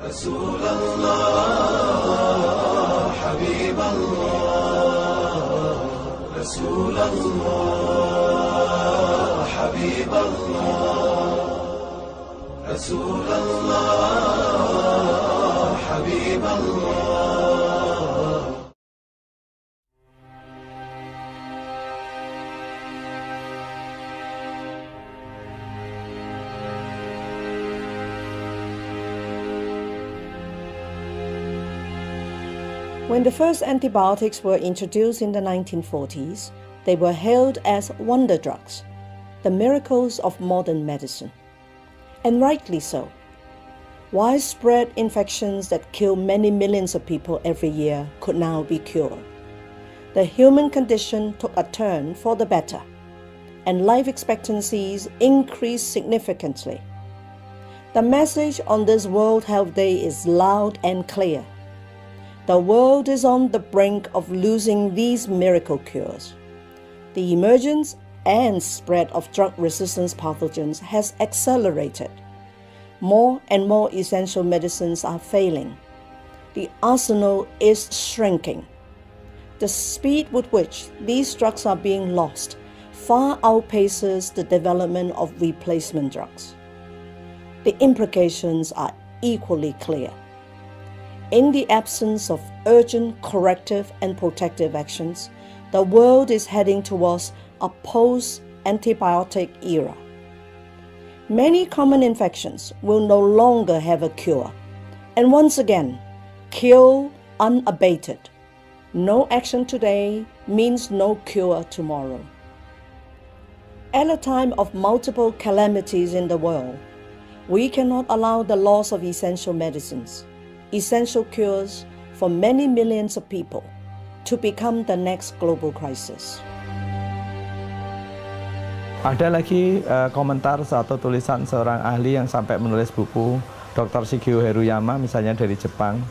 رسول الله حبيب الله رسول الله حبيب الله رسول الله حبيب الله. When the first antibiotics were introduced in the 1940s, they were hailed as wonder drugs, the miracles of modern medicine. And rightly so. Widespread infections that kill many millions of people every year could now be cured. The human condition took a turn for the better, and life expectancies increased significantly. The message on this World Health Day is loud and clear. The world is on the brink of losing these miracle cures. The emergence and spread of drug-resistant pathogens has accelerated. More and more essential medicines are failing. The arsenal is shrinking. The speed with which these drugs are being lost far outpaces the development of replacement drugs. The implications are equally clear. In the absence of urgent corrective and protective actions, the world is heading towards a post-antibiotic era. Many common infections will no longer have a cure, and once again, kill unabated. No action today means no cure tomorrow. At a time of multiple calamities in the world, we cannot allow the loss of essential medicines, essential cures for many millions of people, to become the next global crisis. Ada lagi komentar atau tulisan seorang ahli yang sampai menulis buku, Dr. Shigeo Haruyama misalnya dari Jepang,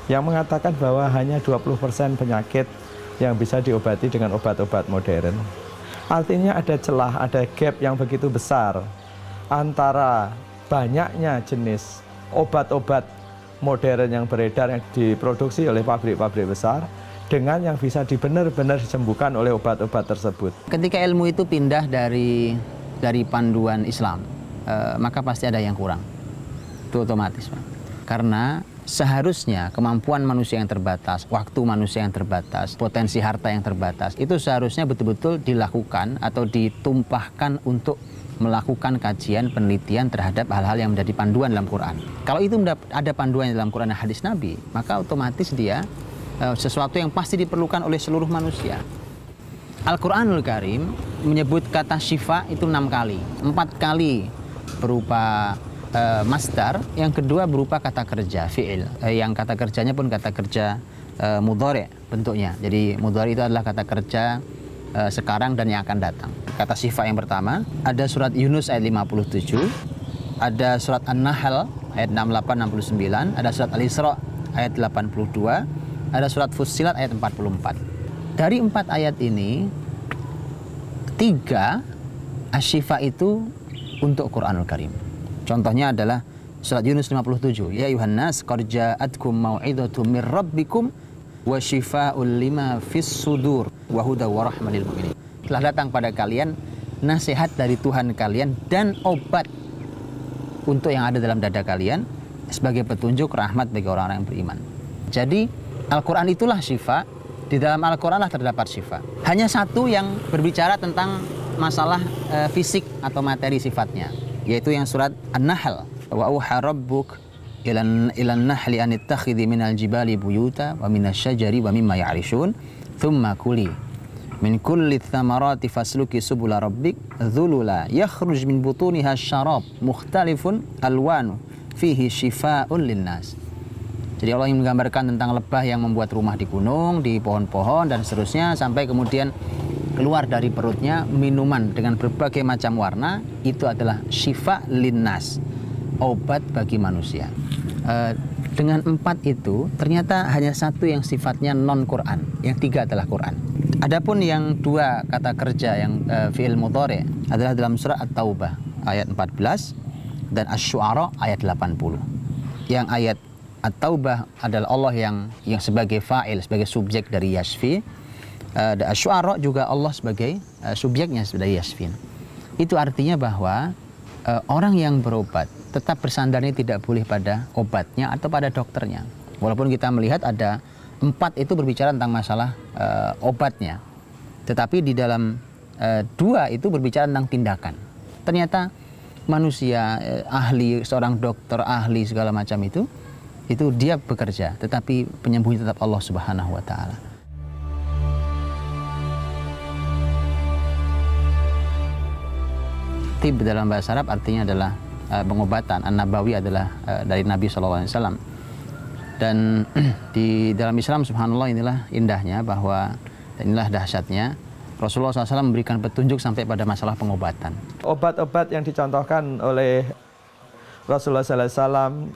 yang mengatakan bahwa hanya 20% penyakit yang bisa diobati dengan obat-obat modern. Artinya ada celah, ada gap yang begitu besar antara banyaknya jenis obat-obat modern yang beredar yang diproduksi oleh pabrik-pabrik besar dengan yang bisa benar-benar disembuhkan oleh obat-obat tersebut. Ketika ilmu itu pindah dari panduan Islam, maka pasti ada yang kurang. Itu otomatis, Pak. Karena seharusnya kemampuan manusia yang terbatas, waktu manusia yang terbatas, potensi harta yang terbatas, itu seharusnya betul-betul dilakukan atau ditumpahkan untuk melakukan kajian penelitian terhadap hal-hal yang menjadi panduan dalam Quran. Kalau itu ada panduan dalam Quran dan hadis Nabi, maka otomatis dia sesuatu yang pasti diperlukan oleh seluruh manusia. Al-Quranul Karim menyebut kata syifa itu 6 kali. 4 kali berupa masdar, yang kedua berupa kata kerja, fi'il. Yang kata kerjanya pun kata kerja mudhari' bentuknya. Jadi mudhari' itu adalah kata kerja sekarang dan yang akan datang. Kata syifa yang pertama ada surat Yunus ayat 57, ada surat An-Nahl ayat 68-69, ada surat Al-Isra ayat 82, ada surat Fussilat ayat 44. Dari 4 ayat ini, 3 asyifa itu untuk Quranul Karim. Contohnya adalah surat Yunus 57, ya ayuhan nas qad ja'atkum mau'izatum mir rabbikum wa syifaa'ul lima fis sudur wa huda wa rahmah lil mu'minin. Telah datang pada kalian nasihat dari Tuhan kalian dan obat untuk yang ada dalam dada kalian sebagai petunjuk rahmat bagi orang-orang yang beriman. Jadi Al-Quran itulah syifa, di dalam Al-Quran lah terdapat syifa. Hanya satu yang berbicara tentang masalah fisik atau materi sifatnya, yaitu yang surat An-Nahl. Wa auha rabbuk ilan nahli an ittakhidhi minal jibali buyuta wa minasy syajari wa mimma ya'rishun thumma kuli min kulli thamarati fasluki subula rabbik dhulula yakhruj min butuniha syarab mukhtalifun alwanu fihi shifaa'un linnas. Jadi Allah yang menggambarkan tentang lebah yang membuat rumah di gunung, di pohon-pohon dan seterusnya, sampai kemudian keluar dari perutnya minuman dengan berbagai macam warna. Itu adalah syifa linnas, obat bagi manusia. Dengan 4 itu ternyata hanya satu yang sifatnya non-Quran, yang 3 adalah Quran. Adapun yang 2 kata kerja yang fi'il mudhari' adalah dalam surah At-Taubah ayat 14 dan Asy-Syu'ara ayat 80. Yang ayat At-taubah adalah Allah yang sebagai fa'il, sebagai subjek dari yashfi. Asy-syu'ara juga Allah sebagai subjeknya dari yashfin. Itu artinya bahwa orang yang berobat tetap bersandarnya tidak boleh pada obatnya atau pada dokternya. Walaupun kita melihat ada 4 itu berbicara tentang masalah obatnya, tetapi di dalam 2 itu berbicara tentang tindakan. Ternyata manusia ahli, seorang dokter ahli segala macam itu dia bekerja, tetapi penyembuhnya tetap Allah Subhanahu wa taala. Tib dalam bahasa Arab artinya adalah pengobatan. An-Nabawi adalah dari Nabi SAW. Dan di dalam Islam, subhanallah, inilah indahnya bahwa, inilah dahsyatnya, Rasulullah SAW memberikan petunjuk sampai pada masalah pengobatan. Obat-obat yang dicontohkan oleh Rasulullah SAW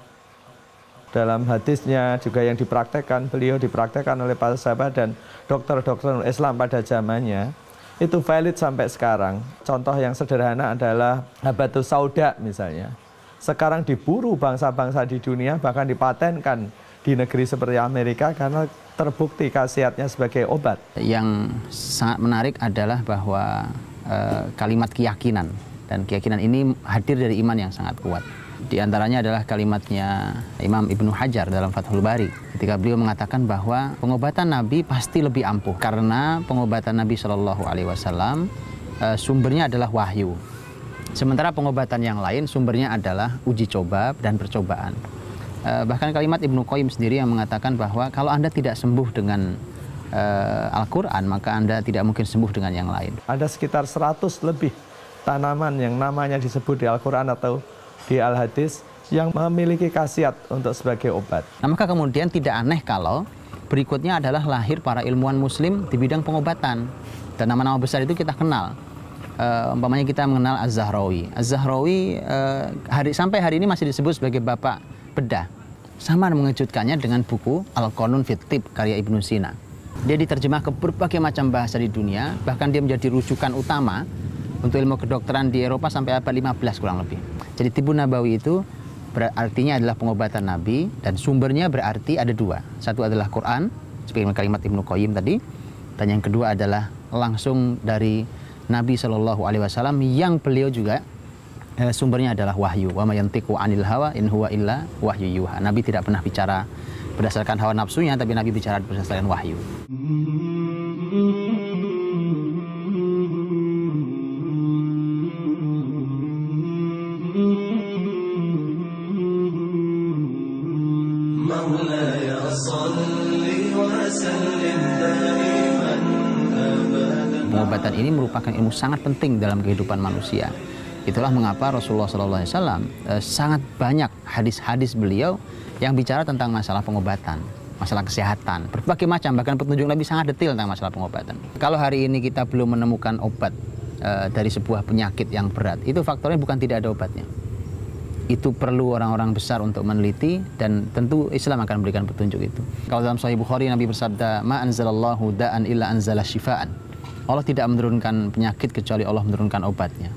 dalam hadisnya juga yang dipraktekkan, beliau dipraktekkan oleh para sahabat dan dokter-dokter Islam pada zamannya, itu valid sampai sekarang. Contoh yang sederhana adalah habatus sauda misalnya. Sekarang diburu bangsa-bangsa di dunia, bahkan dipatenkan di negeri seperti Amerika karena terbukti khasiatnya sebagai obat. Yang sangat menarik adalah bahwa kalimat keyakinan, dan keyakinan ini hadir dari iman yang sangat kuat. Di antaranya adalah kalimatnya Imam Ibnu Hajar dalam Fathul Bari ketika beliau mengatakan bahwa pengobatan Nabi pasti lebih ampuh karena pengobatan Nabi Shallallahu Alaihi Wasallam sumbernya adalah wahyu. Sementara pengobatan yang lain sumbernya adalah uji coba dan percobaan. Bahkan kalimat Ibnu Qayyim sendiri yang mengatakan bahwa kalau Anda tidak sembuh dengan Al-Quran, maka Anda tidak mungkin sembuh dengan yang lain. Ada sekitar 100 lebih tanaman yang namanya disebut di Al-Quran atau di Al-Hadis yang memiliki khasiat untuk sebagai obat. Nah, maka kemudian tidak aneh kalau berikutnya adalah lahir para ilmuwan muslim di bidang pengobatan. Dan nama-nama besar itu kita kenal. Umpamanya kita mengenal Az-Zahrawi. Az-Zahrawi sampai hari ini masih disebut sebagai bapak bedah. Sama mengejutkannya dengan buku Al-Qanun fit Tib karya Ibnu Sina. Dia diterjemah ke berbagai macam bahasa di dunia, bahkan dia menjadi rujukan utama untuk ilmu kedokteran di Eropa sampai abad 15 kurang lebih. Jadi Tibbun Nabawi itu artinya adalah pengobatan Nabi, dan sumbernya berarti ada 2. Satu adalah Quran, seperti kalimat Ibnu Qayyim tadi, dan yang kedua adalah langsung dari Nabi Shallallahu Alaihi Wasallam yang beliau juga sumbernya adalah wahyu. Wa ma yantiqu 'anil hawa in huwa illa wahyu yuha. Nabi tidak pernah bicara berdasarkan hawa nafsunya, tapi Nabi bicara berdasarkan wahyu. Pengobatan ini merupakan ilmu sangat penting dalam kehidupan manusia. Itulah mengapa Rasulullah SAW sangat banyak hadis-hadis beliau yang bicara tentang masalah pengobatan, masalah kesehatan, berbagai macam, bahkan petunjuk Nabi sangat detail tentang masalah pengobatan. Kalau hari ini kita belum menemukan obat dari sebuah penyakit yang berat, itu faktornya bukan tidak ada obatnya. Itu perlu orang-orang besar untuk meneliti, dan tentu Islam akan memberikan petunjuk itu. Kalau dalam Sahih Bukhari Nabi bersabda, ma anzalallahu da'an illa anzala syifaan. Allah tidak menurunkan penyakit kecuali Allah menurunkan obatnya.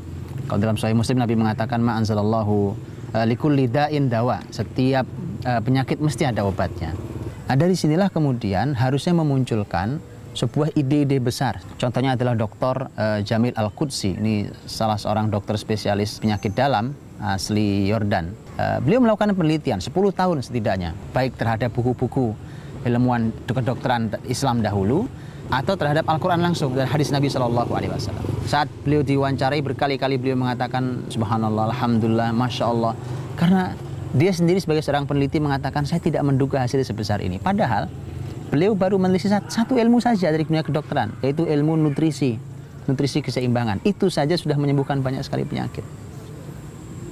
Kalau dalam Sahih Muslim Nabi mengatakan ma anzalallahu likulli da'in dawa. Setiap penyakit mesti ada obatnya. Nah, dari sinilah kemudian harusnya memunculkan sebuah ide-ide besar. Contohnya adalah Dr. Jamil Al-Qudsi. Ini salah seorang dokter spesialis penyakit dalam asli Yordan. Beliau melakukan penelitian 10 tahun setidaknya, baik terhadap buku-buku ilmuwan kedokteran Islam dahulu atau terhadap Al-Quran langsung dan hadis Nabi Shallallahu Alaihi Wasallam. Saat beliau diwawancarai berkali-kali beliau mengatakan subhanallah, alhamdulillah, masya Allah, karena dia sendiri sebagai seorang peneliti mengatakan saya tidak menduga hasil sebesar ini. Padahal beliau baru meneliti satu ilmu saja dari dunia kedokteran, yaitu ilmu nutrisi keseimbangan. Itu saja sudah menyembuhkan banyak sekali penyakit.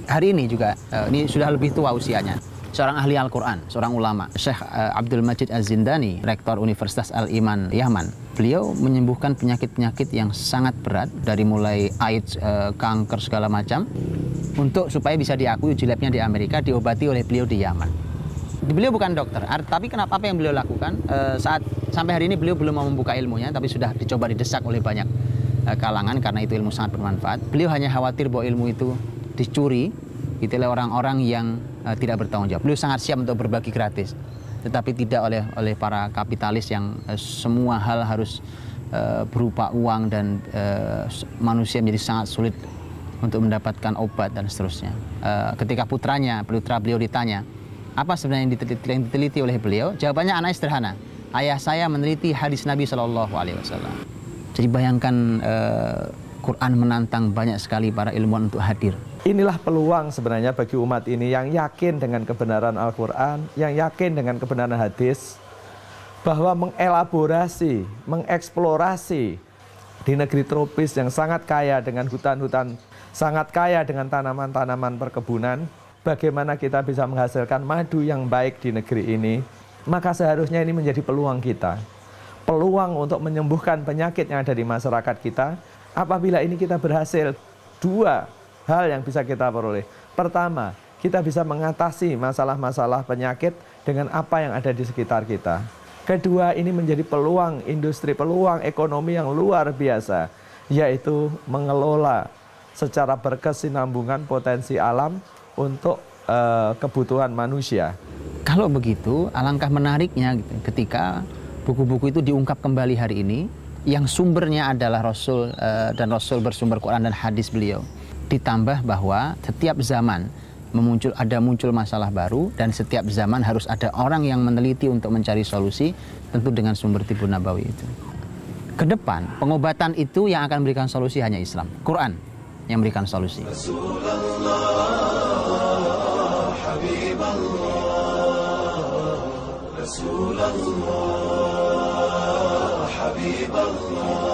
Hari ini juga, ini sudah lebih tua usianya, seorang ahli Al-Quran, seorang ulama, Syekh Abdul Majid Az-Zindani, rektor Universitas Al-Iman, Yaman. Beliau menyembuhkan penyakit-penyakit yang sangat berat, dari mulai AIDS, kanker, segala macam, supaya bisa diakui uji labnya di Amerika, diobati oleh beliau di Yaman. Beliau bukan dokter, tapi apa yang beliau lakukan, sampai hari ini beliau belum mau membuka ilmunya, tapi sudah dicoba didesak oleh banyak kalangan, karena itu ilmu sangat bermanfaat. Beliau hanya khawatir bahwa ilmu itu dicuri gitu oleh orang-orang yang tidak bertanggung jawab. Beliau sangat siap untuk berbagi gratis, tetapi tidak oleh para kapitalis yang semua hal harus berupa uang dan manusia menjadi sangat sulit untuk mendapatkan obat dan seterusnya. Ketika putra beliau ditanya, apa sebenarnya yang diteliti oleh beliau? Jawabannya anaknya sederhana. Ayah saya meneliti hadis Nabi Shallallahu Alaihi Wasallam. Jadi bayangkan Quran menantang banyak sekali para ilmuwan untuk hadir. Inilah peluang sebenarnya bagi umat ini yang yakin dengan kebenaran Al-Quran, yang yakin dengan kebenaran hadis, bahwa mengelaborasi, mengeksplorasi di negeri tropis yang sangat kaya dengan hutan-hutan, sangat kaya dengan tanaman-tanaman perkebunan, bagaimana kita bisa menghasilkan madu yang baik di negeri ini. Maka seharusnya ini menjadi peluang kita. Peluang untuk menyembuhkan penyakit yang ada di masyarakat kita. Apabila ini kita berhasil, dua hal yang bisa kita peroleh. Pertama, kita bisa mengatasi masalah-masalah penyakit dengan apa yang ada di sekitar kita. Kedua, ini menjadi peluang industri, peluang ekonomi yang luar biasa, yaitu mengelola secara berkesinambungan potensi alam untuk kebutuhan manusia. Kalau begitu, alangkah menariknya gitu, ketika buku-buku itu diungkap kembali hari ini, yang sumbernya adalah Rasul dan Rasul bersumber Quran dan hadis beliau. Ditambah bahwa setiap zaman muncul masalah baru, dan setiap zaman harus ada orang yang meneliti untuk mencari solusi, tentu dengan sumber Tibun Nabawi itu. Kedepan, pengobatan itu yang akan memberikan solusi hanya Islam. Quran yang memberikan solusi. Rasulullah, Habibullah.